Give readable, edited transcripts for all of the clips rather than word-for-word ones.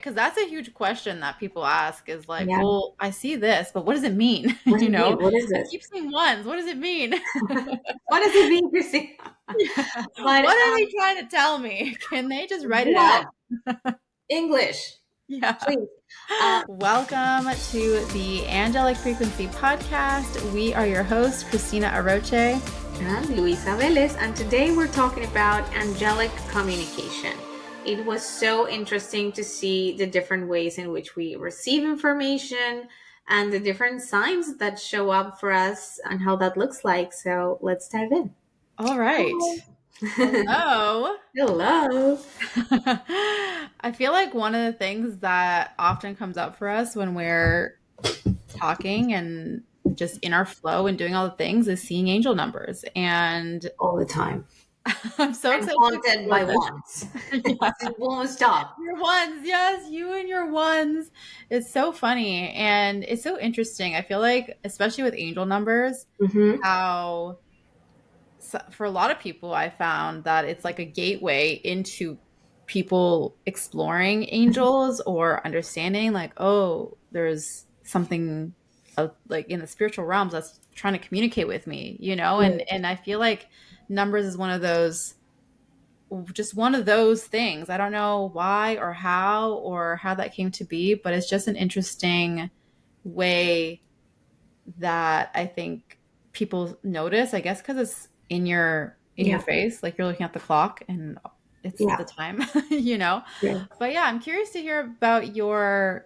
Because that's a huge question that people ask is like, Yeah. well, I see this, but what does it mean? What does You it mean? know, What is I this? keep seeing ones. What does it mean? What does it mean, Christina? Yeah. But What are they trying to tell me? Can they just write it yeah, out? English, Yeah. please. Welcome to the Angelic Frequency Podcast. We are your hosts, Cristina Aroche And Luisa Velez, and today we're talking about angelic communication. It was so interesting to see the different ways in which we receive information and the different signs that show up for us and how that looks like. So let's dive in. All right. Hello. Hello. I feel like one of the things that often comes up for us when we're talking and just in our flow and doing all the things is seeing angel numbers. And All the time. I'm so I'm excited to haunted by explore ones. this. Yeah. It won't stop. Your ones, yes, you and your ones. It's so funny and it's so interesting. I feel like, especially with angel numbers, Mm-hmm. how for a lot of people, I found that it's like a gateway into people exploring angels or understanding, like, oh, there's something like in the spiritual realms that's trying to communicate with me, you know? And I feel like numbers is just one of those things. I don't know why or how that came to be, but it's just an interesting way that I think people notice, I guess, because it's in your face, like you're looking at the clock and it's the time, you know. Yeah. But yeah, I'm curious to hear about your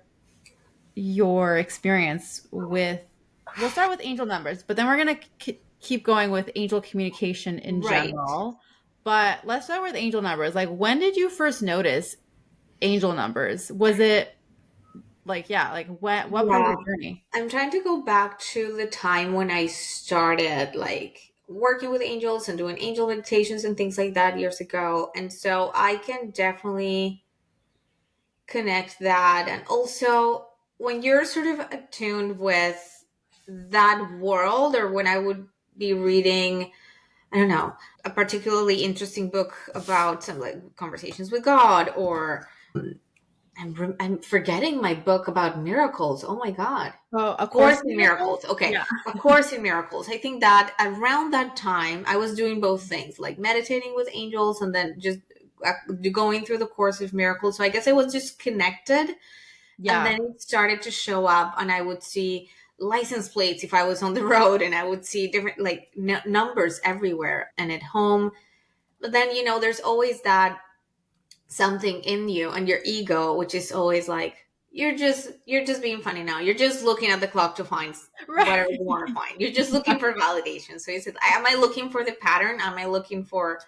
experience with. We'll start with angel numbers, but then we're gonna keep going with angel communication in Right. general. But let's start with angel numbers. Like, when did you first notice angel numbers? Was it like what part of your journey? I'm trying to go back to the time when I started like working with angels and doing angel meditations and things like that years ago. And so I can definitely connect that. And also when you're sort of attuned with that world, or when I would be reading, I don't know, a particularly interesting book about some like conversations with God, or I'm forgetting my book about miracles. Oh my God. Oh, A Course in Miracles. Okay. Yeah. A Course in Miracles. I think that around that time, I was doing both things, like meditating with angels and then just going through the Course of Miracles. So I guess I was just connected. And then it started to show up, and I would see license plates if I was on the road, and I would see different like numbers everywhere and at home. But then, there's always that something in you and your ego, which is always like, you're just being funny now. You're just looking at the clock to find whatever you want to find. You're just looking for validation. So you said, am I looking for the pattern? Am I looking for,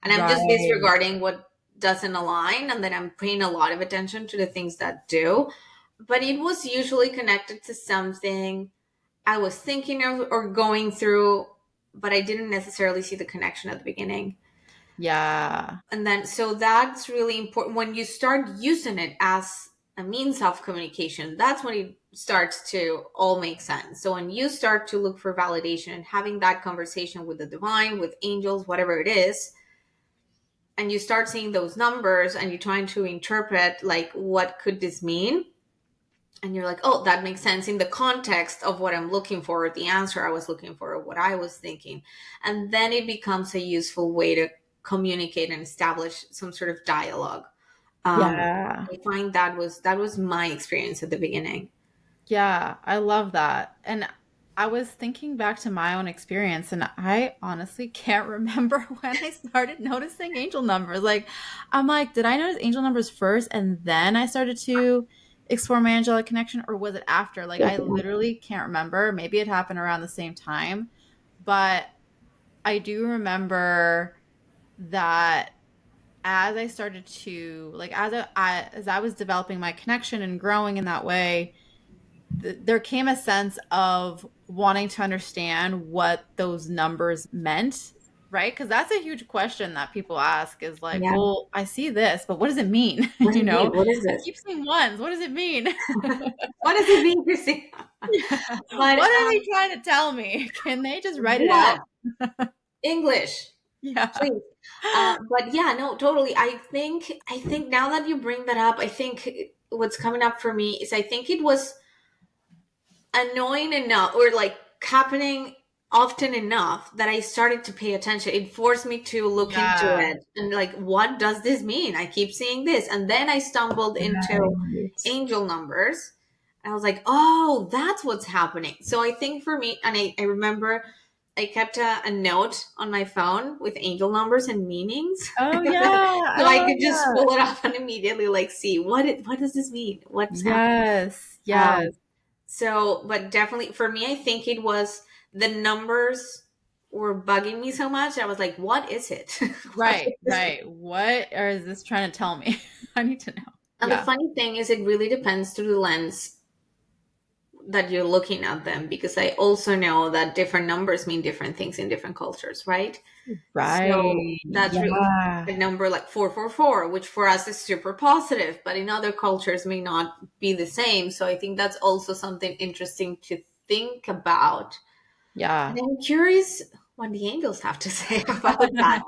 and I'm just disregarding what doesn't align, and then I'm paying a lot of attention to the things that do. But it was usually connected to something I was thinking of or going through, but I didn't necessarily see the connection at the beginning. Yeah. And then, so that's really important. When you start using it as a means of communication, that's when it starts to all make sense. So when you start to look for validation and having that conversation with the divine, with angels, whatever it is, and you start seeing those numbers and you're trying to interpret, like, what could this mean? And you're like, oh, that makes sense in the context of what I'm looking for, the answer I was looking for, or what I was thinking. And then it becomes a useful way to communicate and establish some sort of dialogue. I find that was my experience at the beginning. Yeah, I love that. And I was thinking back to my own experience, and I honestly can't remember when I started noticing angel numbers. Like, I'm like, did I notice angel numbers first and then I started to explore my angelic connection, or was it after? Like, I literally can't remember. Maybe it happened around the same time, but I do remember that as I started to like as I was developing my connection and growing in that way, there came a sense of wanting to understand what those numbers meant, right? Because that's a huge question that people ask is like, well, I see this, but what does it mean? What does it mean? What is I this? keep seeing ones. What does it mean? What does it mean, Christina? Yeah. What are they trying to tell me? Can they just write it out? English. Yeah. Please. But yeah, no, totally. I think now that you bring that up, I think what's coming up for me is I think it was annoying enough, or like happening often enough, that I started to pay attention. It forced me to look into Yeah. it and like, what does this mean? I keep seeing this. And then I stumbled into Right. angel numbers. I was like, oh, that's what's happening. So I think for me, and I remember I kept a note on my phone with angel numbers and meanings. Oh yeah, I So I love could just that. pull it up and immediately like see what does this mean? What's happening? Yes, yes. Um, so, but definitely for me, I think it was the numbers were bugging me so much. I was like, what is it? What Right, is it? right. What or is this trying to tell me? I need to know. And the Yeah. funny thing is, it really depends through the lens that you're looking at them, because I also know that different numbers mean different things in different cultures, right? So Right. that's really Yeah. a number like 444, which for us is super positive, but in other cultures may not be the same. So I think that's also something interesting to think about. And Yeah. I'm curious what the angels have to say about that,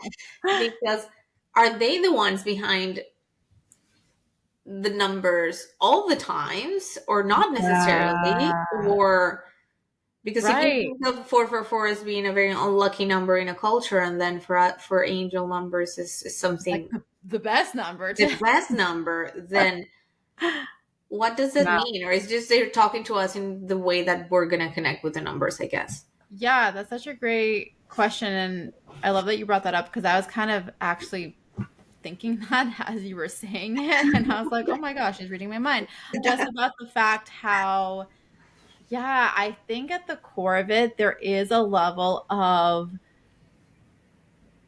because are they the ones behind the numbers all the times, or not necessarily? Yeah. Or because if you Right. think of 444 as being a very unlucky number in a culture, and then for angel numbers is Like something, the best number the to best number, then what does it Wow. mean? Or is just they're talking to us in the way that we're gonna connect with the numbers, I guess. Yeah, that's such a great question. And I love that you brought that up because I was kind of actually thinking that as you were saying it. And I was like, oh my gosh, she's reading my mind. Just about the fact how, yeah, I think at the core of it, there is a level of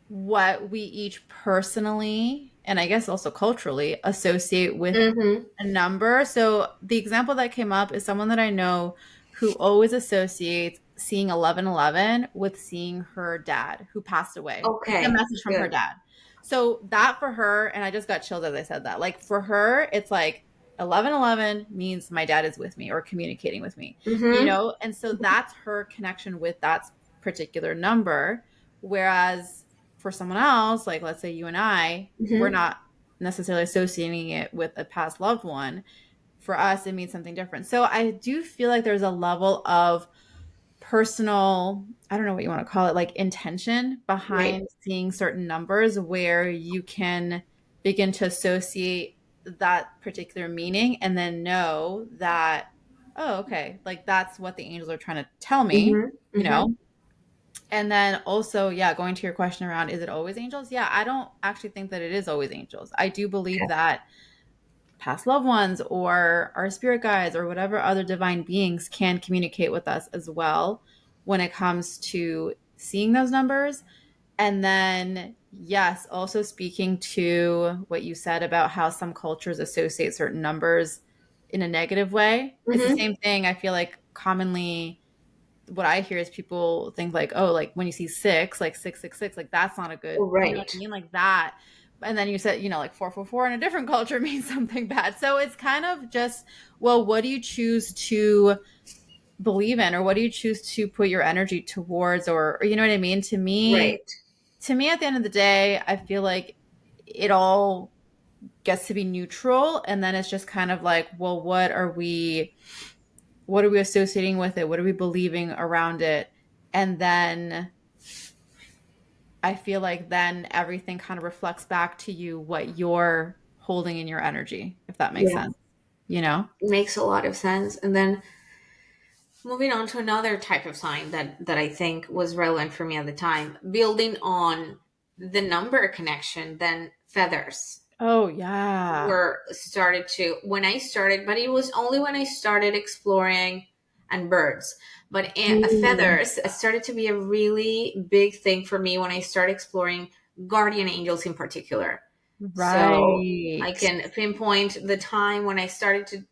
what we each personally, and I guess also culturally, associate with Mm-hmm. a number. So the example that came up is someone that I know who always associates seeing 1111 with seeing her dad who passed away. Like a Okay, message from her good. dad. So that for her, and I just got chilled as I said that. Like for her, it's like 1111 means my dad is with me or communicating with me, Mm-hmm. And so that's her connection with that particular number. Whereas for someone else, like let's say you and I, we're Mm-hmm. not necessarily associating it with a past loved one. For us, it means something different. So I do feel like there's a level of personal, I don't know what you want to call it, like intention Right. behind seeing certain numbers where you can begin to associate that particular meaning and then know that, oh, okay, like that's what the angels are trying to tell me, Mm-hmm. you Mm-hmm. know? And then also, yeah, going to your question around, is it always angels? Yeah, I don't actually think that it is always angels. I do believe that past loved ones or our spirit guides or whatever other divine beings can communicate with us as well when it comes to seeing those numbers. And then, yes, also speaking to what you said about how some cultures associate certain numbers in a negative way. It's the Mm-hmm. same thing I feel like commonly what I hear is people think like, oh, like when you see six, like 666, like that's not a good, you know what I Right. mean? Like that. And then you said, like 444 in a different culture means something bad. So it's kind of just, well, what do you choose to believe in, or what do you choose to put your energy towards, or you know what I mean? Right. To me, at the end of the day, I feel like it all gets to be neutral, and then it's just kind of like, well, what are we associating with it? What are we believing around it? And then I feel like then everything kind of reflects back to you what you're holding in your energy, if that makes Yeah. sense, you know? Makes a lot of sense. And then moving on to another type of sign that I think was relevant for me at the time, building on the number connection, then feathers Oh, yeah. were started to when I started, but it was only when I started exploring, and birds. But Mm, feathers started to be a really big thing for me when I started exploring guardian angels in particular. So I right. can pinpoint the time when I started to,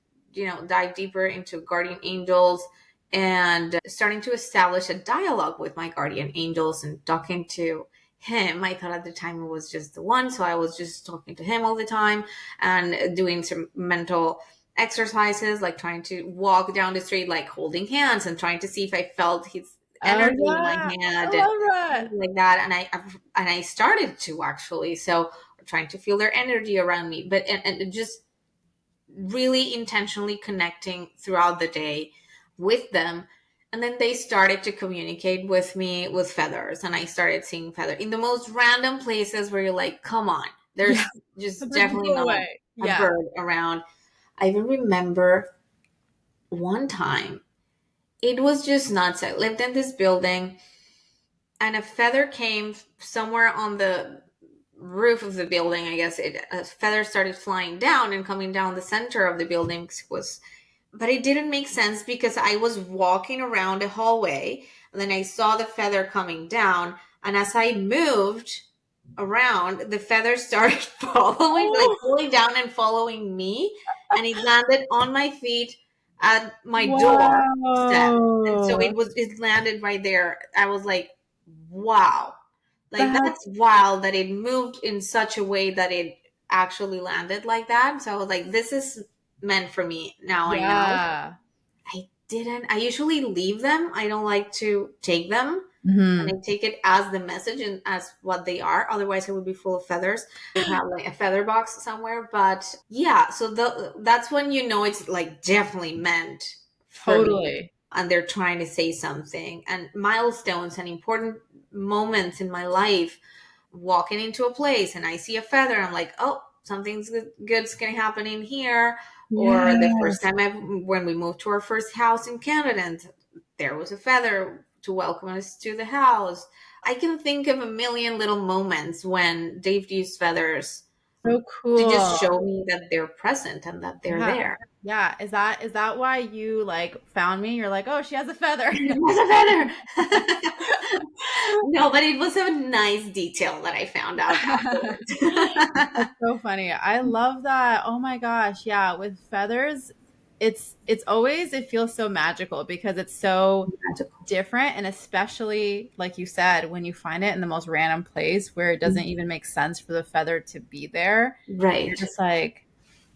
dive deeper into guardian angels, and starting to establish a dialogue with my guardian angels and talking to him. I thought at the time it was just the one, so I was just talking to him all the time and doing some mental exercises, like trying to walk down the street, like holding hands and trying to see if I felt his Oh, energy in my yeah. I hand and love that. like that. And I started to actually, so trying to feel their energy around me, but and just really intentionally connecting throughout the day with them. And then they started to communicate with me with feathers, and I started seeing feathers in the most random places where you're like, come on, Yeah. there's just Like, definitely go not away. a Yeah. bird around. I even remember one time, it was just nuts. I lived in this building, and a feather came somewhere on the roof of the building. I guess a feather started flying down and coming down the center of the building. Was But it didn't make sense because I was walking around a hallway, and then I saw the feather coming down, and as I moved around, the feather started following, like Oh, pulling down and following me, and it landed on my feet at my door step. And so wow. it landed right there. I was like, wow. Like, That's, that's wild that it moved in such a way that it actually landed like that. So I was like, this is meant for me. Now I know. yeah. I usually leave them. I don't like to take them. And Hmm. I take it as the message and as what they are. Otherwise, it would be full of feathers. I have like a feather box somewhere. But yeah, so that's when you know it's like definitely meant for me. Totally. And they're trying to say something. And milestones and important moments in my life, walking into a place and I see a feather, I'm like, oh, something's good's gonna happen in here. Or the first Yes. time when we moved to our first house in Canada, and there was a feather to welcome us to the house. I can think of a million little moments when they've used feathers So to just cool. show me that they're present and that they're Yeah. there. Yeah. Is that why you like found me? You're like, oh, she has a feather. It was a feather. No, but it was a nice detail that I found out afterwards. That's so funny. I love that. Oh my gosh. Yeah, with feathers, it's always it feels so magical because it's so Magical. different, and especially like you said, when you find it in the most random place where it doesn't even make sense for the feather to be there, you're Right. just like,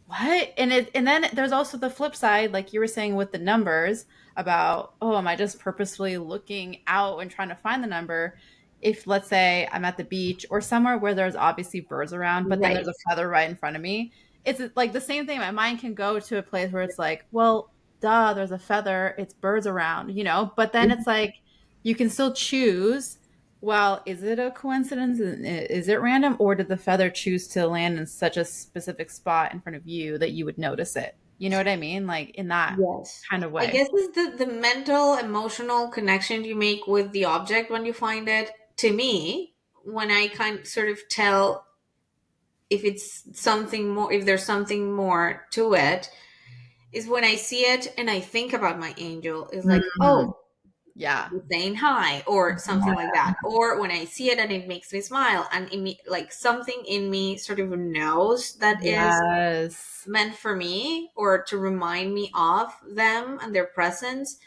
what? And then there's also the flip side, like you were saying with the numbers about, oh, am I just purposefully looking out and trying to find the number? If let's say I'm at the beach or somewhere where there's obviously birds around, but then there's Right. a feather right in front of me, it's like the same thing. My mind can go to a place where it's like, well, duh, there's a feather, it's birds around, but then it's like you can still choose, well, is it a coincidence? Is it random? Or did the feather choose to land in such a specific spot in front of you that you would notice it? You know what I mean? Like in that Yes. kind of I way. guess it's the mental, emotional connection you make with the object when you find it. To me, when I kind sort of tell if it's something more, if there's something more to it, is when I see it and I think about my angel. It's like, Mhm. oh, Yeah. saying hi or something like Yeah. that. Or when I see it and it makes me smile, and like something in me sort of knows that is Yes. meant for me or to remind me of them and their presence.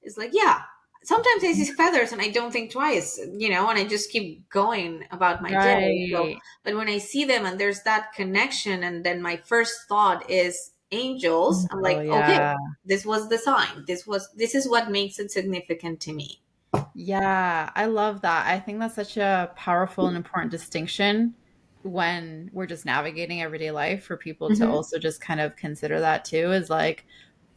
Is like, yeah, sometimes I see feathers and I don't think twice, and I just keep going about my day. So, Right. but when I see them and there's that connection, and then my first thought is angels, I'm Oh like, okay, yeah. this was the sign. This is what makes it significant to me. Yeah, I love that. I think that's such a powerful and important distinction when we're just navigating everyday life for people to Hmm. also just kind of consider that too, is like,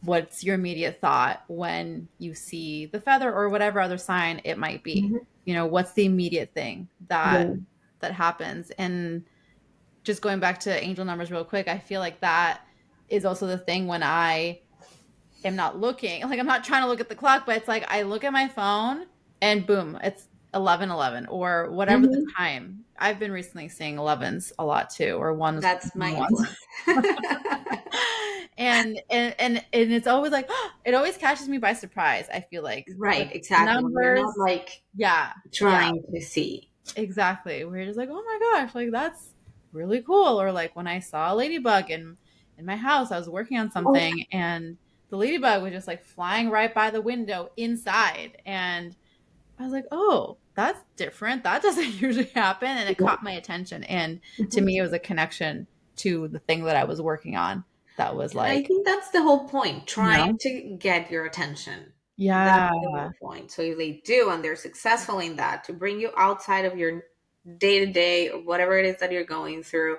what's your immediate thought when you see the feather or whatever other sign it might be? Hmm. What's the immediate thing that Yeah. that happens? And just going back to angel numbers real quick, I feel like that is also the thing when I am not looking. Like I'm not trying to look at the clock, but it's like I look at my phone and boom, it's 11:11 or whatever the Hmm. time. I've been recently seeing 11s a lot too, or ones That's my ones. influence. And it's always like it always catches me by surprise. I feel like with Right, exactly. When you're not numbers, like yeah, yeah, trying to see. exactly. We're just like, oh my gosh, like that's really cool. Or like when I saw a ladybug in my house, I was working on Oh, something and the ladybug was just like flying right by the window inside. And I was like, oh, that's different. That doesn't usually happen. And it yeah. caught my attention. And to Mhm. me, it was a connection to the thing that I was working on that was And I like, think that's the whole point, you trying know, to get your attention. That's yeah. the whole point. So if they do, and they're successful in that, to bring you outside of your day to day or whatever it is that you're going through,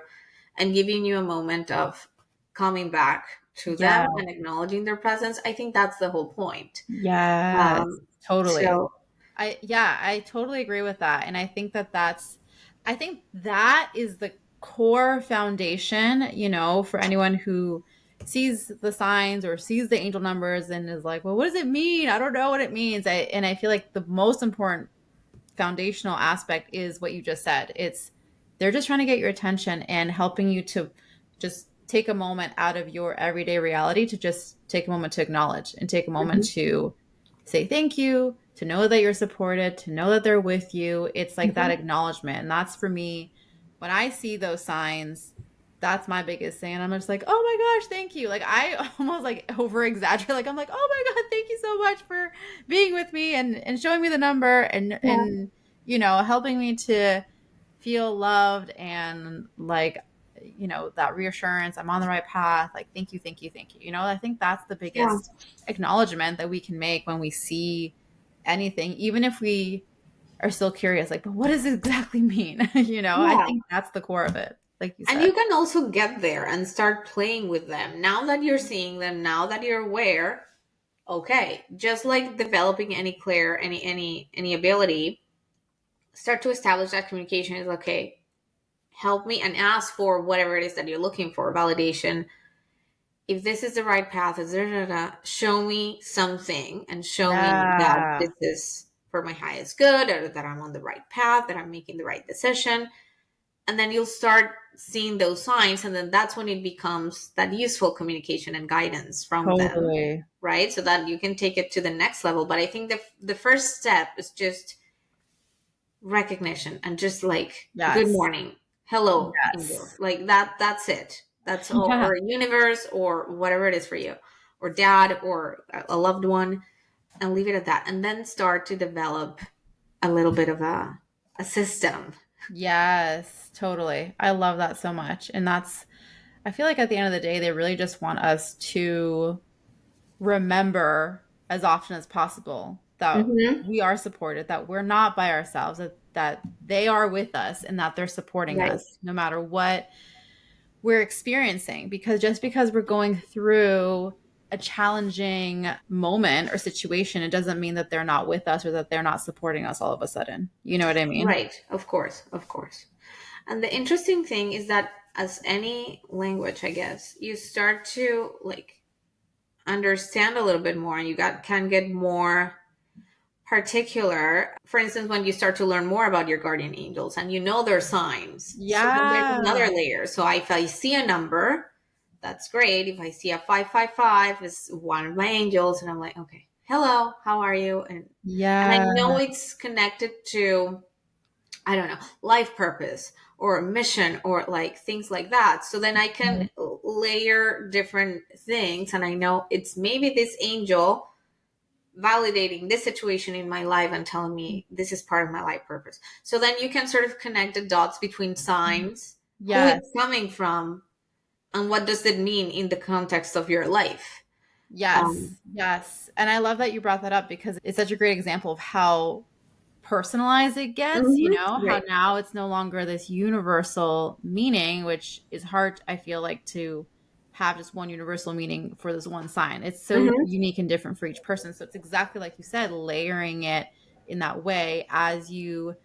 and giving you a moment of coming back to them Yeah. and acknowledging their presence. I think that's the whole point. Yes. Um, Totally. so, I totally agree with that. And I think that is the core foundation, for anyone who sees the signs or sees the angel numbers and is like, well, what does it mean? I don't know what it means. And I feel like the most important foundational aspect is what you just said. It's they're just trying to get your attention and helping you to just take a moment out of your everyday reality to just take a moment to acknowledge and take a moment mhm, to say thank you, to know that you're supported, to know that they're with you. It's like that mhm, acknowledgement. And that's for me when I see those signs, that's my biggest thing. And I'm just like, oh my gosh, thank you. Like I almost like over exaggerate. Like I'm like, oh my God, thank you so much for being with me and showing me the number yeah, and helping me to feel loved and like that reassurance I'm on the right path. Like thank you, thank you, thank you. I think that's the yeah, biggest acknowledgement that we can make when we see anything, even if we are still curious, like, but what does it exactly mean? I yeah. think that's the core of it, like you And said. you can also get there and start playing with them. Now that you're seeing them, now that you're aware, okay, just like developing any clear, any ability, start to establish that communication is okay. Help me and ask for whatever it is that you're looking for, validation. If this is the right path, show me something and show me that Yeah. this is for my highest good, or that I'm on the right path, that I'm making the right decision. And then you'll start seeing those signs. And then that's when it becomes that useful communication and guidance from them, Totally. right? So that you can take it to the next level. But I think the first step is just recognition and just like good Yes. morning, hello, angel, Yes. like that's it, that's all, Yeah. or universe or whatever it is for you, or dad or a loved one, and leave it at that, and then start to develop a little bit of a system. Yes, totally. I love that so much. And I feel like at the end of the day, they really just want us to remember as often as possible that Mm-hmm. we are supported, that we're not by ourselves, that they are with us and that they're supporting Right, us no matter what we're experiencing. Because just because we're going through a challenging moment or situation, it doesn't mean that they're not with us or that they're not supporting us all of a sudden. You know what I mean? right, of course, of course. And the interesting thing is that, as any language, I guess, you start to like understand a little bit more, and you got can get more particular. For instance, when you start to learn more about your guardian angels and you know their signs, so then there's another Yeah. layer. So if I see a number, that's great. If I see a 555, is one of my angels, and I'm like, okay, hello, how are you? And I Yeah. know it's connected to, I don't know, life purpose or mission or like things like that. So then I can layer different things, and I know it's maybe this angel validating this situation in my life and telling me this is part of my life purpose. So then you can sort of connect the dots between signs, who Yes. it's coming from, and what does it mean in the context of your life. Yes. Yes. And I love that you brought that up because it's such a great example of how personalized it gets, how Right. now it's no longer this universal meaning, which is hard, I feel like, to have just one universal meaning for this one sign. It's so Hmm. unique and different for each person. So it's exactly like you said, layering it in that way as you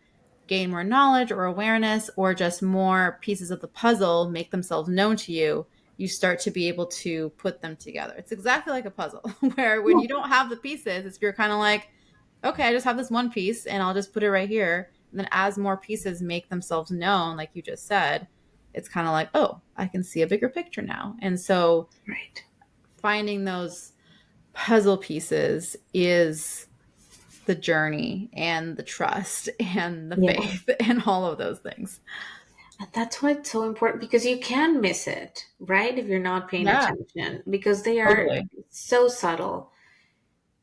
gain more knowledge or awareness or just more pieces of the puzzle make themselves known to you, you start to be able to put them together. It's exactly like a puzzle where when Yeah. you don't have the pieces, you're kind of like, okay, I just have this one piece and I'll just put it right here. And then as more pieces make themselves known, like you just said, it's kind of like, oh, I can see a bigger picture now. And so Right. finding those puzzle pieces is the journey and the trust and the Yeah. faith and all of those things. And that's why it's so important, because you can miss it, right? If you're not paying Yeah, attention, because they are totally. so subtle.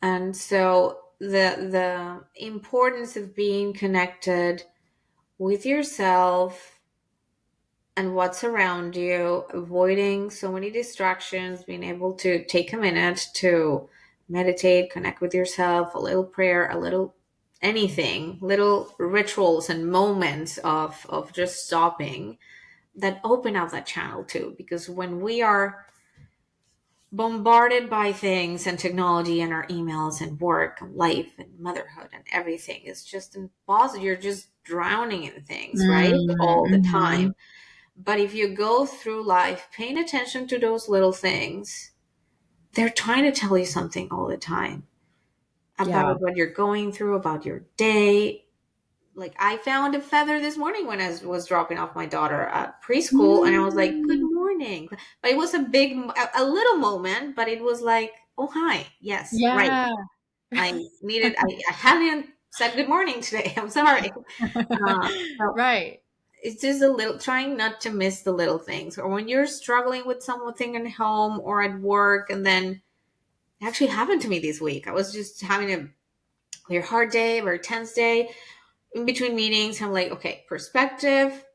And so the importance of being connected with yourself and what's around you, avoiding so many distractions, being able to take a minute to meditate, connect with yourself, a little prayer, a little anything, little rituals and moments of just stopping, that open up that channel too. Because when we are bombarded by things and technology and our emails and work and life and motherhood and everything. It's just impossible. You're just drowning in things, right? All the Mm-hmm. time. But if you go through life paying attention to those little things, they're trying to tell you something all the time Yeah. about what you're going through, about your day. Like I found a feather this morning when I was dropping off my daughter at preschool, and I was like, "Good Mm. morning." But it was a little moment, but it was like, "Oh hi, yes, right." Yeah. I hadn't said good morning today. I'm sorry. So Right. it's just a little trying not to miss the little things, or when you're struggling with something at home or at work, and then it actually happened to me this week. I was just having a very hard day, very tense day in between meetings. I'm like, okay, perspective.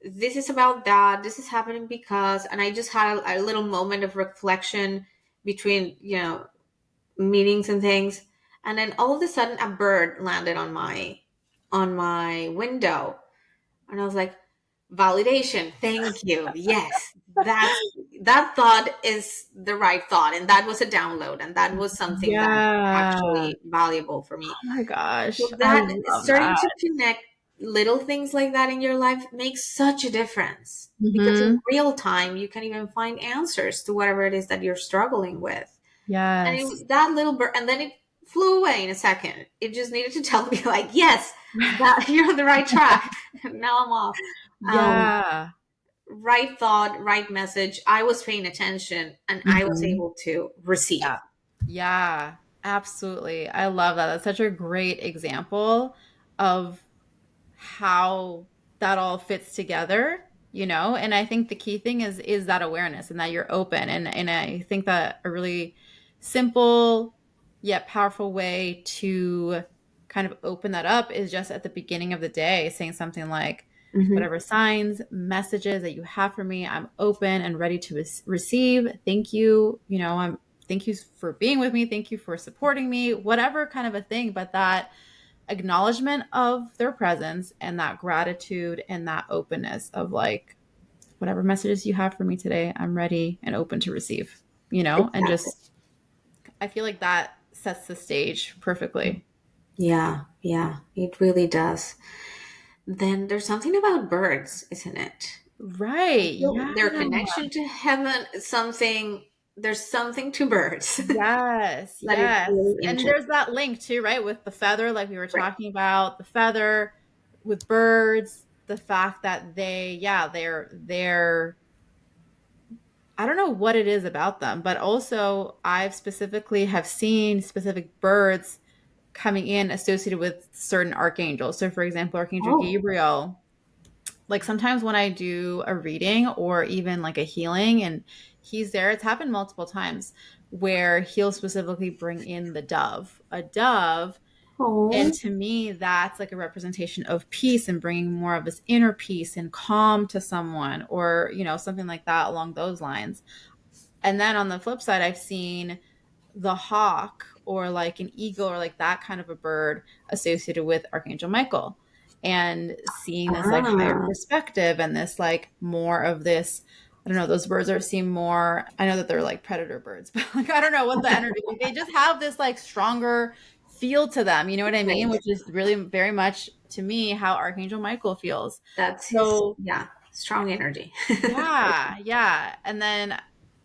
This is about that. This is happening because, and I just had a little moment of reflection between, meetings and things. And then all of a sudden a bird landed on my window. And I was like, validation. Thank you. Yes. That thought is the right thought. And that was a download. And that was something that Yeah. actually valuable for me. Oh my gosh. So I that love starting that. to connect little things like that in your life makes such a difference, because in Mm-hmm. real time you can even find answers to whatever it is that you're struggling with. And Yes. that little bird, and then it flew away in a second. It just needed to tell me, like, yes, that you're on the right track. Now I'm off. Um, Yeah. right thought, right message. I was paying attention, and I was Mm-hmm. able to receive. Yeah. Yeah. Absolutely. I love that. That's such a great example of how that all fits together, and I think the key thing is that awareness and that you're open, and I think that a really simple yet powerful way to kind of open that up is just at the beginning of the day saying something like, Hmm. whatever signs, messages that you have for me, I'm open and ready to receive. Thank you. Thank you for being with me, thank you for supporting me, whatever kind of a thing, but that acknowledgement of their presence and that gratitude and that openness of like, whatever messages you have for me today, I'm ready and open to receive, and Exactly. just, I feel like that sets the stage perfectly. Yeah, yeah, it really does. Then there's something about birds, isn't it? I Right. feel Yeah. their connection to heaven is something, there's something to birds Yes. that is Yes. really And interesting. there's that link too, right? With the feather, like we were Right. talking about, the feather with birds, the fact that they're I don't know what it is about them, but also I've specifically have seen specific birds coming in associated with certain archangels. So for example, Archangel Oh. Gabriel, like sometimes when I do a reading or even like a healing and he's there, it's happened multiple times where he'll specifically bring in the dove, a dove. And Oh. to me, that's like a representation of peace and bringing more of this inner peace and calm to someone, or, something like that along those lines. And then on the flip side, I've seen the hawk or like an eagle or like that kind of a bird associated with Archangel Michael, and seeing this like higher Ah. perspective and this like more of this. I don't know, those birds are seem more, I know that they're like predator birds, but like I don't know what the energy, like they just have this like stronger feel to them, you know what I mean? Right. Which is really very much to me how Archangel Michael feels. That's his, So yeah, strong energy. yeah, yeah. And then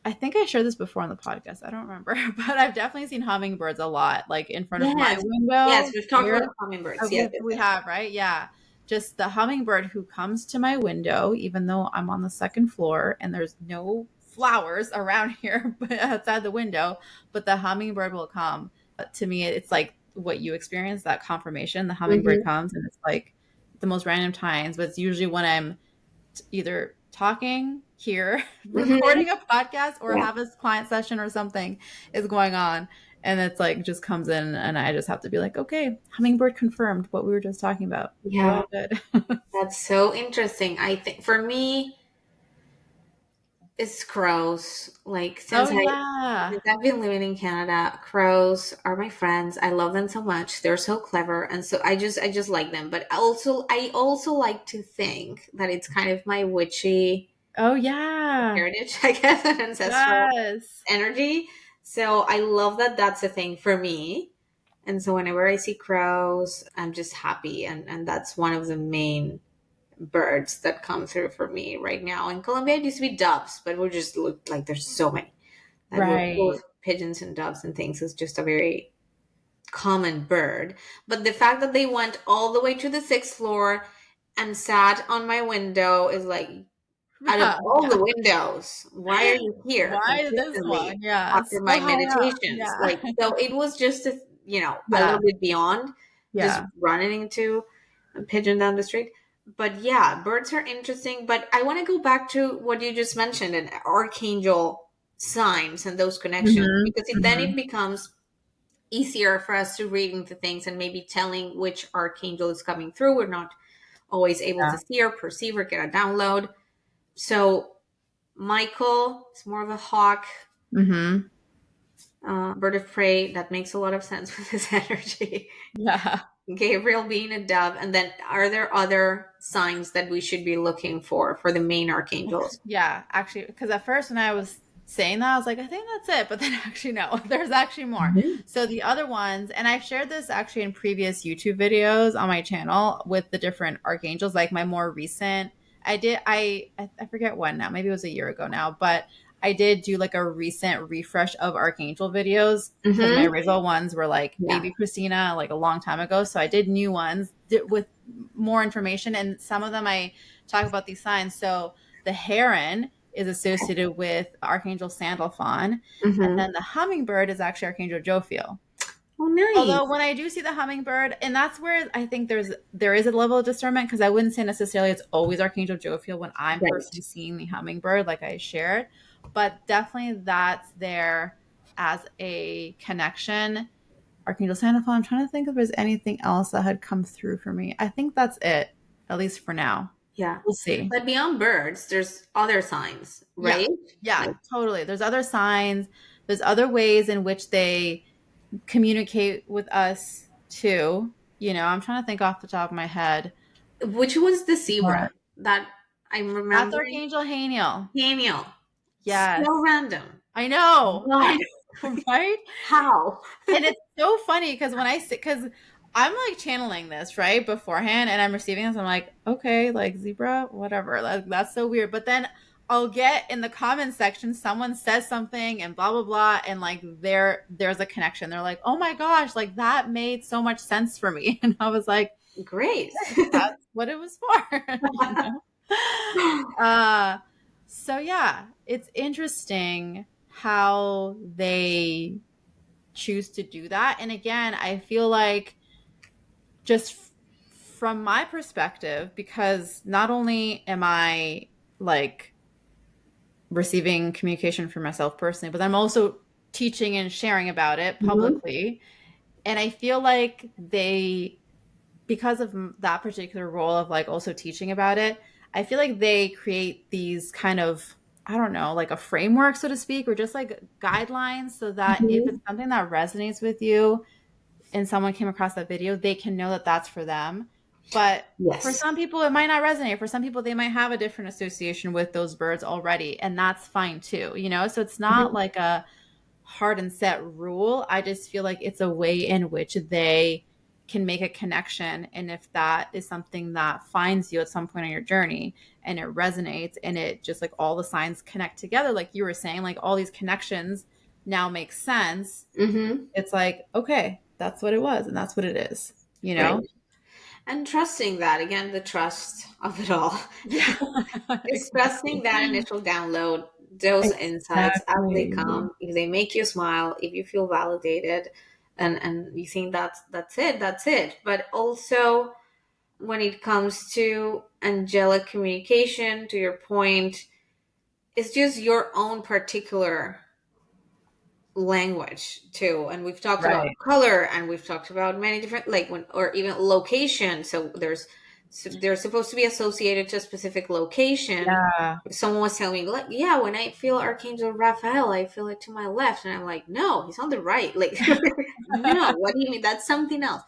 I think I shared this before on the podcast. I don't remember, but I've definitely seen hummingbirds a lot, like in front of my Yes. Yes, window we've talked here. about hummingbirds. Yes, yes, We yes. have, right? Yeah. Just the hummingbird who comes to my window, even though I'm on the second floor and there's no flowers around here but outside the window, but the hummingbird will come. To me, it's like what you experience, that confirmation. The hummingbird Hmm. comes and it's like the most random times, but it's usually when I'm either talking here, Hmm. recording a podcast, or Yeah. have a client session or something is going on. And it's like just comes in, and I just have to be like, okay, hummingbird confirmed what we were just talking about. We're Yeah. all good. That's so interesting. I think for me, it's crows. Like Oh, yeah. since I've been living in Canada, crows are my friends. I love them so much. They're so clever, and so I just like them. But I also like to think that it's kind of my witchy. Oh yeah. heritage, I guess, an ancestral Yes. energy. So I love that that's a thing for me. And so whenever I see crows, I'm just happy. And that's one of the main birds that come through for me right now. In Colombia, it used to be doves, but we just look like there's so many. That we're Right. both pigeons and doves and things is just a very common bird. But the fact that they went all the way to the sixth floor and sat on my window is like, out of Yeah. all Yeah. the windows, why are you here Why this consistently one? Yeah. after So my high up. meditations? Yeah. Like, so it was just a Yeah. little bit beyond just Yeah. running into a pigeon down the street. But yeah, birds are interesting. But I want to go back to what you just mentioned, and archangel signs and those connections, Hmm. because then Hmm. it becomes easier for us to read into things and maybe telling which archangel is coming through. We're not always able Yeah. to see or perceive or get a download. So Michael is more of a hawk, Hmm. bird of prey. That makes a lot of sense with his energy. Yeah. Gabriel being a dove. And then are there other signs that we should be looking for the main archangels? Yeah, actually, because at first when I was saying that, I was like, I think that's it. But then actually, no, there's actually more. Mhm. So the other ones, and I've shared this actually in previous YouTube videos on my channel with the different archangels, like my more recent. I forget when now, maybe it was a year ago now, but I did do like a recent refresh of archangel videos because my Mm-hmm. original ones were like Yeah. baby Christina, like a long time ago. So I did new ones with more information, and some of them I talk about these signs. So the heron is associated with Archangel Sandalphon, and Mm-hmm. then the hummingbird is actually Archangel Jophiel. Oh, nice. Although when I do see the hummingbird, and that's where I think there is a level of discernment, because I wouldn't say necessarily it's always Archangel Jophiel when I'm Right. personally seeing the hummingbird, like I shared, but definitely that's there as a connection. Archangel Sandalphon. I'm trying to think if there's anything else that had come through for me. I think that's it, at least for now. Yeah. We'll see. But beyond birds, there's other signs, Yeah. right? Yeah, Like, totally. There's other signs. There's other ways in which they communicate with us too. I'm trying to think off the top of my head. which was the zebra But that I'm that's remembering? Archangel Haniel. Daniel. Yes. So random. I know. What? I know, right? How? And it's so funny because when I sit, because I'm like channeling this right beforehand, and I'm receiving this, I'm like, okay, like zebra, whatever. That's so weird. But then I'll get in the comments section, someone says something and blah blah blah, and like there's a connection. They're like, oh my gosh, like that made so much sense for me, and I was like, Great. that's what it was for, Uh, so yeah, it's interesting how they choose to do that. And again, I feel like just from my perspective, because not only am I like receiving communication for myself personally, but I'm also teaching and sharing about it Mhm. publicly. And I feel like because of that particular role of like also teaching about it, I feel like they create these kind of, I don't know, like a framework, so to speak, or just like guidelines so that if it's Mhm. something that resonates with you, and someone came across that video, they can know that that's for them. But for Yes. some people, it might not resonate. For some people, they might have a different association with those birds already, and that's fine too. So it's not Mhm. like a hard and set rule. I just feel like it's a way in which they can make a connection. And if that is something that finds you at some point on your journey and it resonates and it just like all the signs connect together, like you were saying, like all these connections now make sense, Mhm. it's like, okay, that's what it was and that's what it is, you Right. know? And trusting that, again, the trust of it all. Yeah. It's trusting that Exactly. initial download, those insights as they Exactly. come. If they make you smile, if you feel validated, and you think that's it, that's it. But also when it comes to angelic communication, to your point, it's just your own particular language too. And we've talked about Right. color, and we've talked about many different, like, when, or even location. So they're supposed to be associated to a specific location. Yeah. Someone was telling me, like, yeah, when I feel Archangel Raphael, I feel it to my left, and I'm like, no, he's on the right. Like, no, what do you mean? That's something else.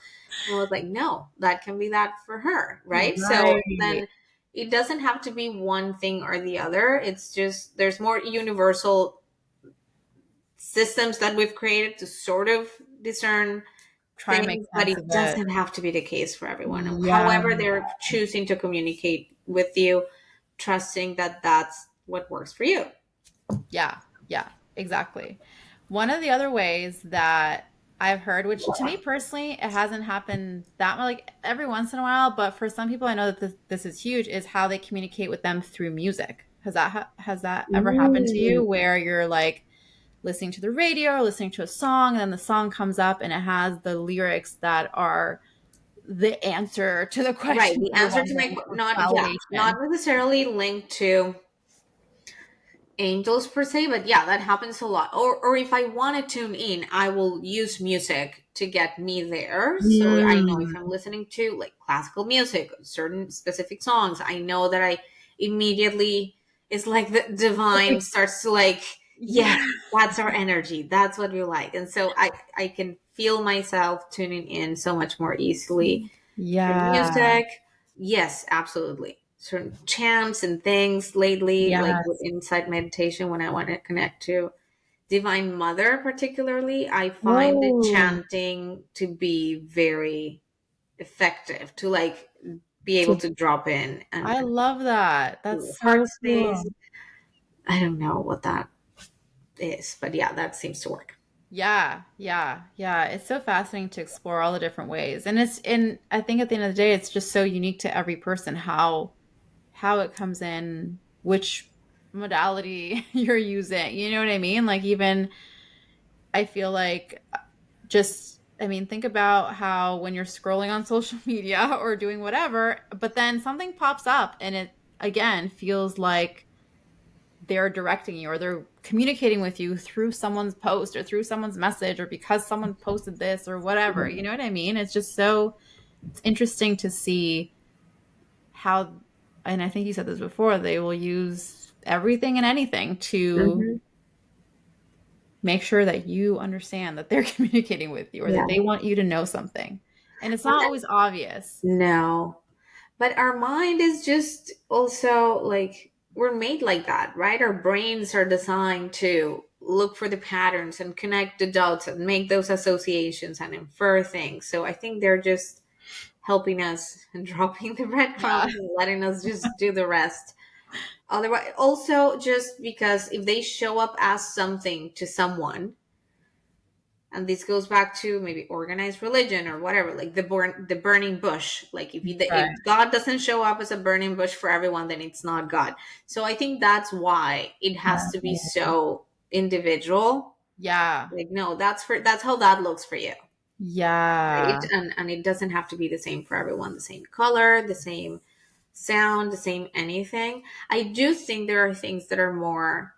And I was like, no, that can be that for her, right? So Right. then it doesn't have to be one thing or the other. It's just there's more universal systems that we've created to sort of discern Try and make things, but sense it of it. doesn't have to be the case for everyone. Yeah. However, they're choosing to communicate with you, trusting that that's what works for you. Yeah, yeah, exactly. One of the other ways that I've heard, which to me personally, it hasn't happened that much, like every once in a while, but for some people, I know that this is huge, is how they communicate with them through music. Has that ever happened to you Mm. where you're like listening to the radio or listening to a song, and then the song comes up and it has the lyrics that are the answer to the Right. question The you're answer to wondering, my or not validation? necessarily linked to angels per se, but yeah, that happens a lot. Or if I want to tune in, I will use music to get me there. So I know if Mm. I'm listening to like classical music, certain specific songs, I know that I immediately, it's like the divine starts to like, yes, Yeah. that's our energy. That's what we like. And so I can feel myself tuning in so much more easily through Yeah. music. Yes, absolutely. Certain chants and things lately, like with Yes. insight meditation, when I want to connect to Divine Mother, particularly, I find the Oh, chanting to be very effective to like be able to to drop in I and love that. feel That's the heart so space. cool. I don't know what that is, but yeah, that seems to work. Yeah, yeah, yeah. It's so fascinating to explore all the different ways. And I think at the end of the day, it's just so unique to every person how it comes in, which modality you're using. You know what I mean? Like even I feel like just I mean, think about how when you're scrolling on social media or doing whatever, but then something pops up and it again feels like they're directing you or they're communicating with you through someone's post or through someone's message or because someone posted this or whatever. You know what I mean? It's just so it's interesting to see how, and I think you said this before, they will use everything and anything to Hmm. make sure that you understand that they're communicating with you or that Yeah. they want you to know something. And it's Well, not always obvious. no. But our mind is just also like we're made like that, right? Our brains are designed to look for the patterns and connect the dots and make those associations and infer things. So I think they're just helping us and dropping the Yeah. breadcrumbs and letting us just do the rest. Otherwise, also just because if they show up as something to someone, and this goes back to maybe organized religion or whatever, like the burning bush, like Right. if God doesn't show up as a burning bush for everyone, then it's not God. So I think that's why it has to be so individual. Yeah. Like no, that's how that looks for you, right? Yeah. And it doesn't have to be the same for everyone, the same color, the same sound, the same anything. I do think there are things that are more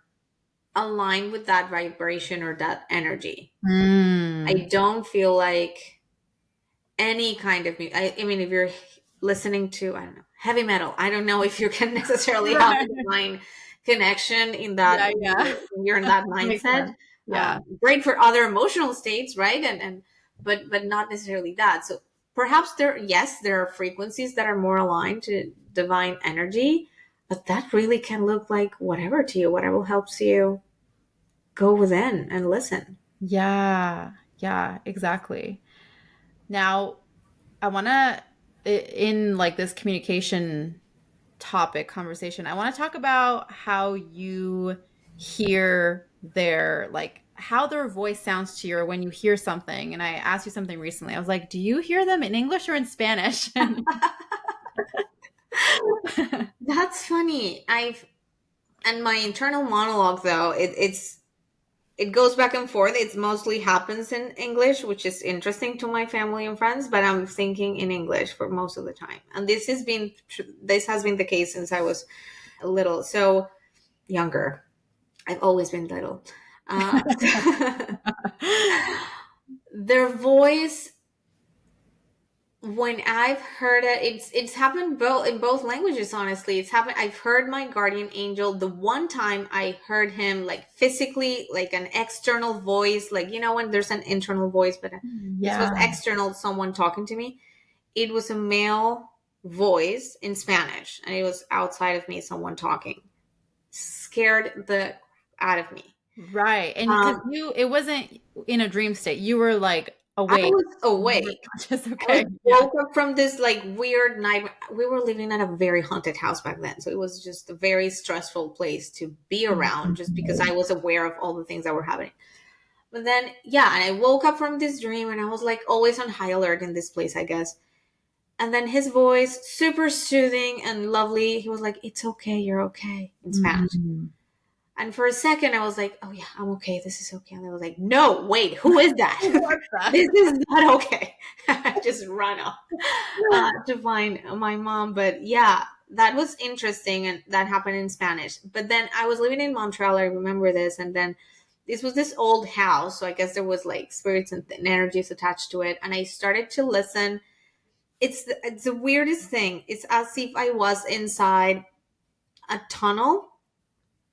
aligned with that vibration or that energy. I Mm. don't feel like any kind of music. I mean, if you're listening to, I don't know, heavy metal, I don't know if you can necessarily have a Right. divine connection in that Yeah, yeah. when you're in that Makes mindset. sense. Yeah. Great for other emotional states, right? And but not necessarily that. So perhaps yes, there are frequencies that are more aligned to divine energy, but that really can look like whatever to you, whatever helps you go within and listen. Yeah. Yeah, exactly. Now, I want to in like this communication topic conversation, I want to talk about how you hear their like how their voice sounds to you or when you hear something. And I asked you something recently. I was like, "Do you hear them in English or in Spanish?" That's funny. I've and my internal monologue though it goes back and forth. It mostly happens in English, which is interesting to my family and friends, but I'm thinking in English for most of the time. And this has been the case since I was little, so younger. I've always been little. uh, their voice, when I've heard it, it's happened both in both languages. Honestly, it's happened. I've heard my guardian angel. The one time I heard him like physically, like an external voice, like when there's an internal voice, but this was Yeah. external, someone talking to me. It was a male, voice in Spanish, and it was outside of me, someone talking. Scared the out of me. Right. And because Um, it wasn't in a dream state. You were like I awake. was You were awake. conscious. I was Okay. Yeah. woke up from this like weird night. We were living at a very haunted house back then, so it was just a very stressful place to be around, just because I was aware of all the things that were happening. But then, yeah, and I woke up from this dream, and I was like always on high alert in this place, I guess. And then his voice, super soothing and lovely, he was like, "It's okay, you're okay," in Spanish. Mhm. And for a second, I was like, "Oh yeah, I'm okay. This is okay." And I was like, "No, wait, who is that? What's that? This is not okay." I just ran off to find my mom. But yeah, that was interesting, and that happened in Spanish. But then I was living in Montreal. I remember this, and then this was this old house, so I guess there was like spirits and energies attached to it. And I started to listen. It's the weirdest thing. It's as if I was inside a tunnel,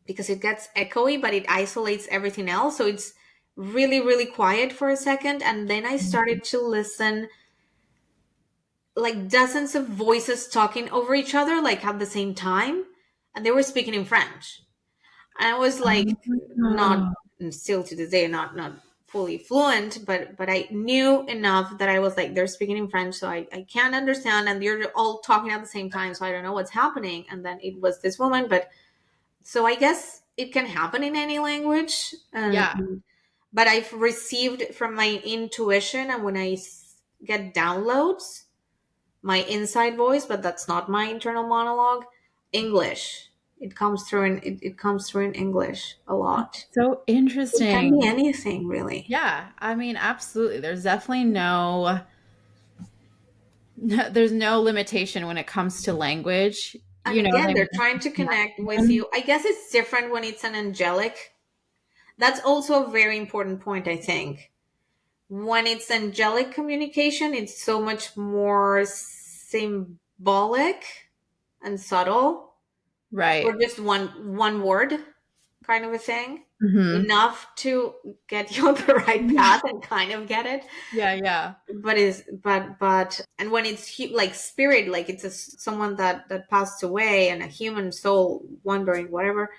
because it gets echoey, but it isolates everything else. So it's really, really quiet for a second. And then I started to listen like dozens of voices talking over each other, like at the same time. And they were speaking in French. And I was like, not, Oh. and still to this day, not fully fluent, but I knew enough that I was like, they're speaking in French, so I can't understand. And they're all talking at the same time. So I don't know what's happening. And then it was this woman, but so I guess it can happen in any language. Yeah. But I've received from my intuition, and when I get downloads, my inside voice, but that's not my internal monologue, English. It comes through it comes through in English a lot. So It can be interesting. anything, really. Yeah. I mean, absolutely. There's definitely there's no limitation when it comes to language. And You know what again, I they're trying to connect with mean? you. I guess it's different when it's an angelic. That's also a very important point, I think. When it's angelic communication, it's so much more symbolic and subtle, or Right. just one word kind of a thing, Hmm. enough to get you on the right path and kind of get it. Yeah. Yeah. But is but and when it's like spirit, like it's someone that passed away, and a human soul wandering, whatever,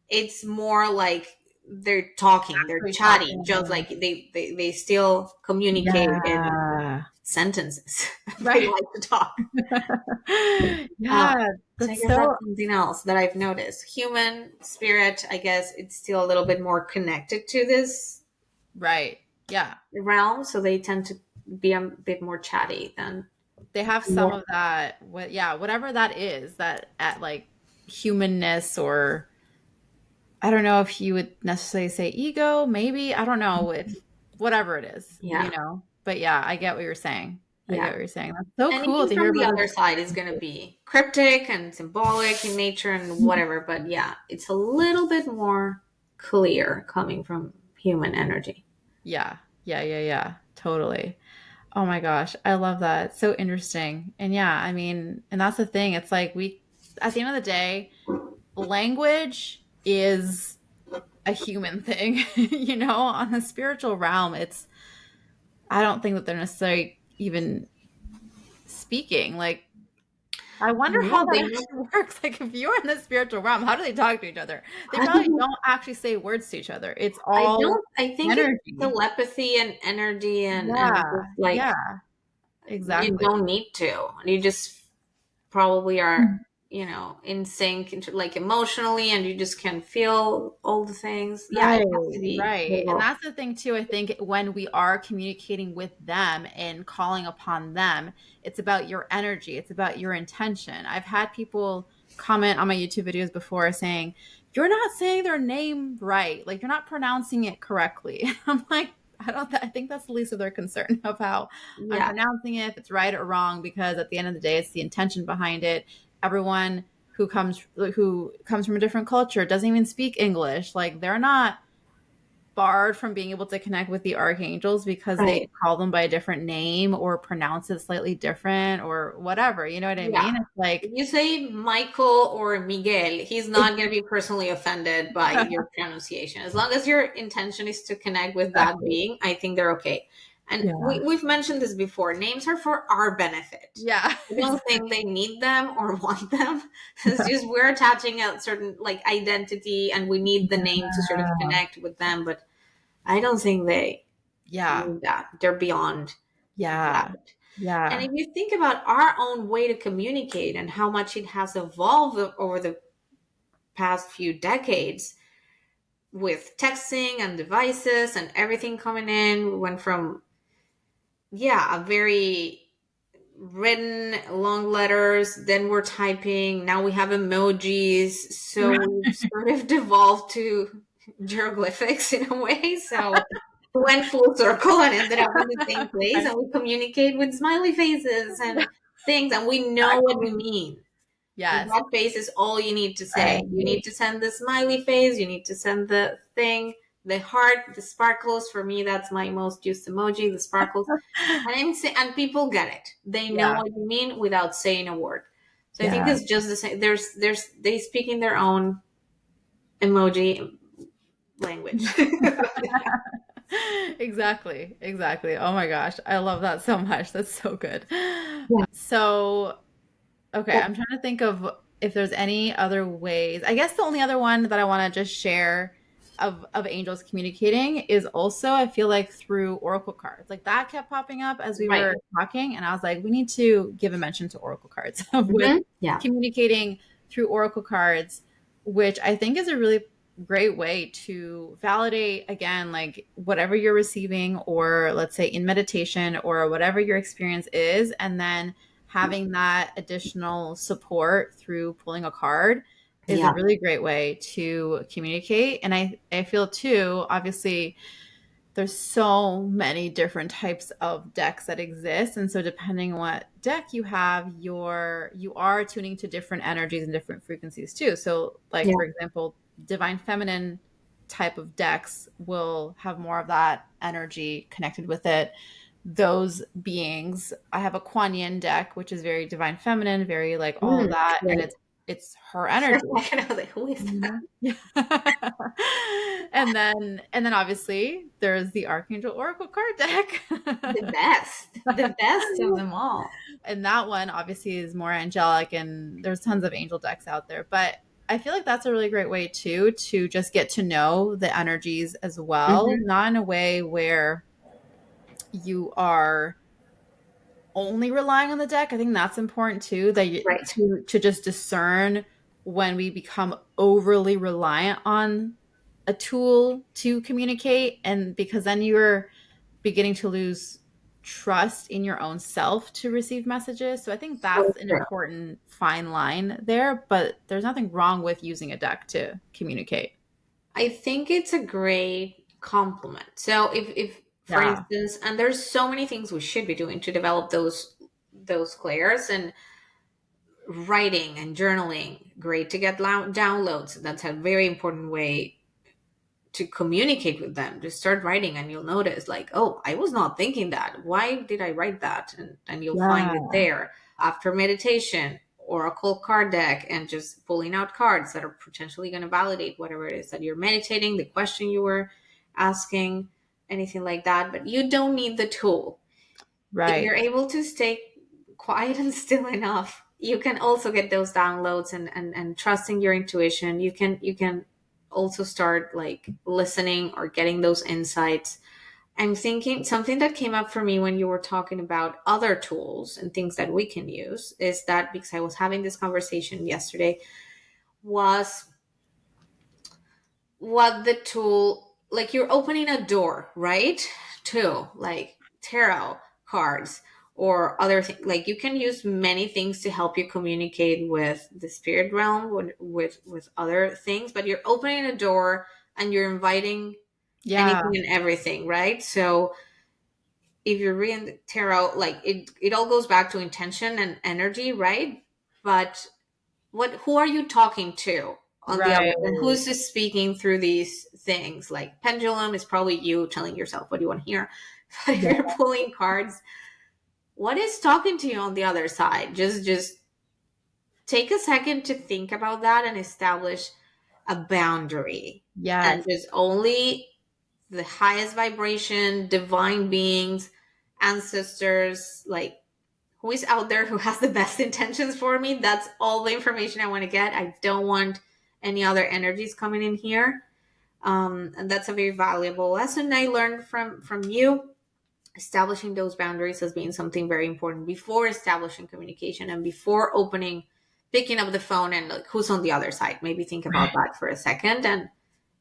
it's more like they're talking, they're Actually chatting, just talking. like they still communicate in Yeah. sentences. They Right. like to talk. uh, Yeah. so I That's guess that's so something else that I've noticed. Human spirit, I guess it's still a little bit more connected to this right. Yeah. realm, so they tend to be a bit more chatty than They have some more. of that. Yeah, whatever that is, that at like humanness, or I don't know if you would necessarily say ego, maybe. I don't know if whatever it is, Yeah, But yeah, I get what you're saying. I get yeah. what you're saying. That's so cool Anything to hear from the about other this. side is going to be cryptic and symbolic in nature and whatever, but yeah, it's a little bit more clear coming from human energy. Yeah. Yeah, yeah, yeah. Totally. Oh my gosh, I love that. So interesting. And yeah, I mean, and that's the thing. It's like at the end of the day, language is a human thing. On the spiritual realm, I don't think that they're necessarily even speaking. Like, I wonder how No, that they know. actually works. Like, if you're in the spiritual realm, how do they talk to each other? They probably don't actually say words to each other. It's I all don't. I think it's energy. telepathy and energy, and Yeah, just like yeah, you exactly. don't need to. You just probably are, in sync, like emotionally, and you just can feel all the things. Yeah, it Right, has to be a right. And little. that's the thing too. I think when we are communicating with them and calling upon them, it's about your energy, it's about your intention. I've had people comment on my YouTube videos before saying, "You're not saying their name right. Like you're not pronouncing it correctly." I'm like, I think that's the least of their concern of how I'm Yeah, pronouncing it, if it's right or wrong, because at the end of the day, it's the intention behind it. Everyone who comes from a different culture doesn't even speak English. Like they're not barred from being able to connect with the archangels because they right. call them by a different name or pronounce it slightly different or whatever. You know what I Yeah. mean? It's like If you say Michael or Miguel, he's not going to be personally offended by your pronunciation. As long as your intention is to connect with that exactly. being, I think they're okay. And Yeah. we've mentioned this before. Names are for our benefit. Yeah. I don't think they need them or want them. It's just we're attaching a certain like identity and we need the name to sort of connect with them. But I don't think they Yeah. need that. They're beyond that. Yeah. And Yeah. if you think about our own way to communicate and how much it has evolved over the past few decades with texting and devices and everything coming in, we went from, yeah, a very written long letters, then we're typing, now we have emojis. So we've sort of devolved to hieroglyphics in a way. So we went full circle and ended up in the same place, and we communicate with smiley faces and things, and we know what we mean. And Yes. that face is all you need to say. Right. You need to send the smiley face, you need to send the thing, the heart, the sparkles. For me, that's my most used emoji, the sparkles. And people get it. They know Yeah. what you mean without saying a word. So I think Yeah. it's just the same. They speak in their own emoji language. Exactly. Exactly. Oh my gosh. I love that so much. That's so good. Yeah. So, okay, I'm trying to think of if there's any other ways. I guess the only other one that I want to just share of angels communicating is also, I feel like, through oracle cards. Like that kept popping up as we Right. were talking, and I was like, we need to give a mention to oracle cards with Yeah. communicating through oracle cards, which I think is a really great way to validate, again, like whatever you're receiving, or let's say in meditation, or whatever your experience is, and then having that additional support through pulling a card is a Yeah. really great way to communicate. And I feel too, obviously, there's so many different types of decks that exist. And so depending on what deck you have, you are tuning to different energies and different frequencies too. So like, Yeah. for example, divine feminine type of decks will have more of that energy connected with it. Those beings, I have a Kuan Yin deck, which is very divine feminine, very like all of that, and Right. it's her For a energy. second, I was like, who is that? Yeah. And then obviously there's the Archangel Oracle card deck. The best of them all. And that one obviously is more angelic, and there's tons of angel decks out there. But I feel like that's a really great way too to just get to know the energies as well, Hmm. not in a way where you are only relying on the deck. I think that's important too, that Right. to just discern when we become overly reliant on a tool to communicate, and because then you're beginning to lose trust in your own self to receive messages. So I think So that's an true. important fine line there, but there's nothing wrong with using a deck to communicate. I think it's a great compliment. So if for Yeah. instance, and there's so many things we should be doing to develop those clairs, and writing and journaling, great to get downloads. That's a very important way to communicate with them. Just start writing and you'll notice like, oh, I was not thinking that. Why did I write that? And you'll find it Yeah. there. After meditation, oracle card deck, and just pulling out cards that are potentially going to validate whatever it is that you're meditating, the question you were asking, anything like that. But you don't need the tool. If Right. you're able to stay quiet and still enough, you can also get those downloads, and trusting your intuition. You can also start like listening or getting those insights. I'm thinking something that came up for me when you were talking about other tools and things that we can use is that, because I was having this conversation yesterday, was what the tool, like you're opening a door, right? To like tarot cards or other things. Like you can use many things to help you communicate with the spirit realm, with other things, but you're opening a door and you're inviting Yeah. anything and everything, right? So if you're reading the tarot, like it all goes back to intention and energy, right? But who are you talking to on the other, Right. and who's just speaking through these things? Like pendulum is probably you telling yourself what you want to hear. But if Yeah. you're pulling cards, what is talking to you on the other side? Just take a second to think about that and establish a boundary, and Yes. just only the highest vibration divine beings ancestors, like who is out there who has the best intentions for me. That's all the information I want to get. I don't want any other energies coming in here. And that's a very valuable lesson I learned from you. Establishing those boundaries as being something very important before establishing communication and before picking up the phone and like who's on the other side. Maybe think about that for a second. And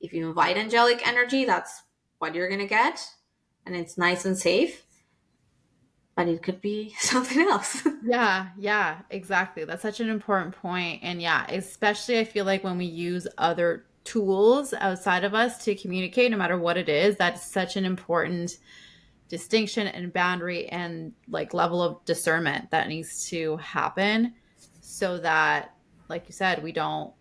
if you invite angelic energy, that's what you're gonna get, and it's nice and safe. But it could be something else. Yeah, yeah, exactly. That's such an important point. And yeah, especially I feel like when we use other tools outside of us to communicate, no matter what it is, that's such an important distinction and boundary and like level of discernment that needs to happen so that, like you said, we don't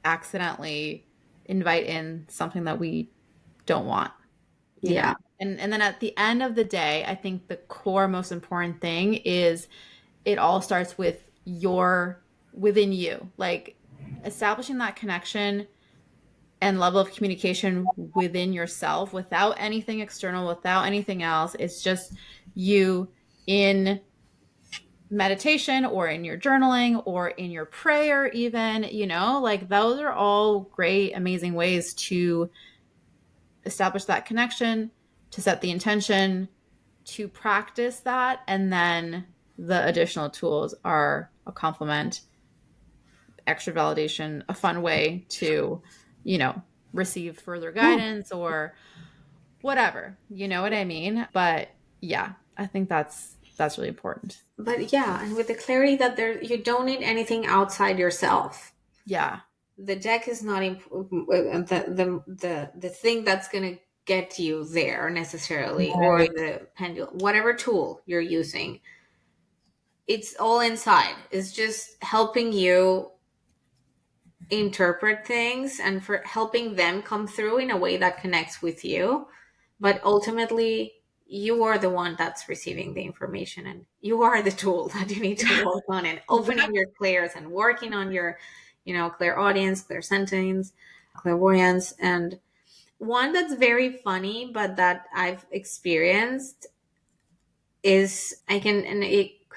accidentally invite in something that we don't want, you Yeah. know? And then at the end of the day, I think the core most important thing is it all starts with within you, like establishing that connection and level of communication within yourself without anything external, without anything else. It's just you in meditation or in your journaling or in your prayer, even, like those are all great, amazing ways to establish that connection, to set the intention, to practice that. And then the additional tools are a complement, extra validation, a fun way to, receive further Yeah. guidance or whatever. You know what I mean? But yeah, I think that's really important. But yeah, and with the clarity that you don't need anything outside yourself. Yeah. The deck is not the thing that's going to get you there necessarily, or Right. the pendulum, whatever tool you're using. It's all inside. It's just helping you interpret things and for helping them come through in a way that connects with you. But ultimately, you are the one that's receiving the information, and you are the tool that you need to work on and opening your clairs and working on your, clairaudience, clairsentience, clairvoyance. And one that's very funny, but that I've experienced is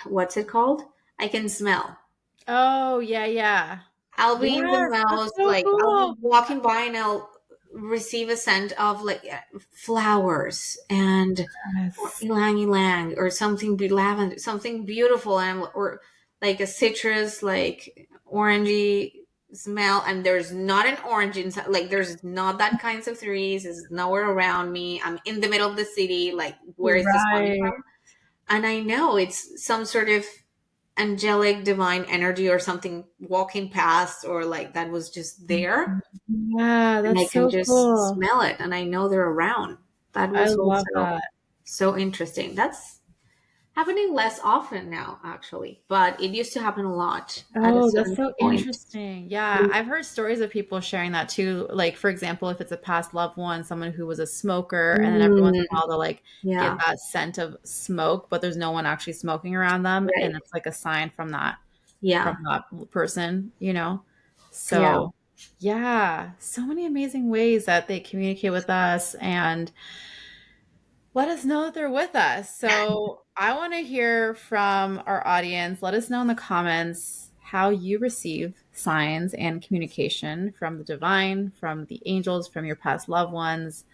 what's it called? I can smell. Oh, yeah, yeah. I'll be in the Yes, that's most so like I'll be cool. walking by and I'll receive a scent of like flowers and or Yes. ylang ylang or something lavender, something beautiful, or like a citrus, like orangey smell, and there's not an orange inside. Like there's not that kinds of trees. It's nowhere around me. I'm in the middle of the city. Like where is this coming Right. from? And I know it's some sort of angelic divine energy or something walking past, or like that was just there, Yeah, and I that's can so just cool. smell it and I know they're around. That I was love also that. so interesting. That's happening less often now, actually, but it used to happen a lot at a Oh, that's certain so point. interesting. Yeah, I've heard stories of people sharing that too. Like, for example, if it's a past loved one, someone who was a smoker, and then every once in a Mm, while they'll like get yeah, that scent of smoke, but there's no one actually smoking around them, right. and it's like a sign from Yeah, that person. yeah. So, yeah, so many amazing ways that they communicate with us and let us know that they're with us. So I want to hear from our audience. Let us know in the comments how you receive signs and communication from the divine, from the angels, from your past loved ones.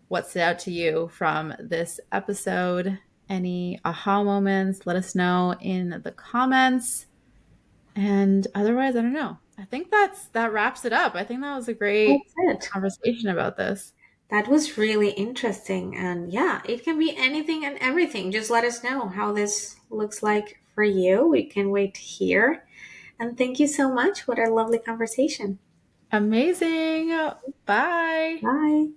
What stood out to you from this episode? Any aha moments? Let us know in the comments. And otherwise, I don't know. I think that wraps it up. I think that was a great That's it. conversation about this. That was really interesting. And yeah, it can be anything and everything. Just let us know how this looks like for you. We can wait to hear. And thank you so much. What a lovely conversation. Amazing. Bye. Bye.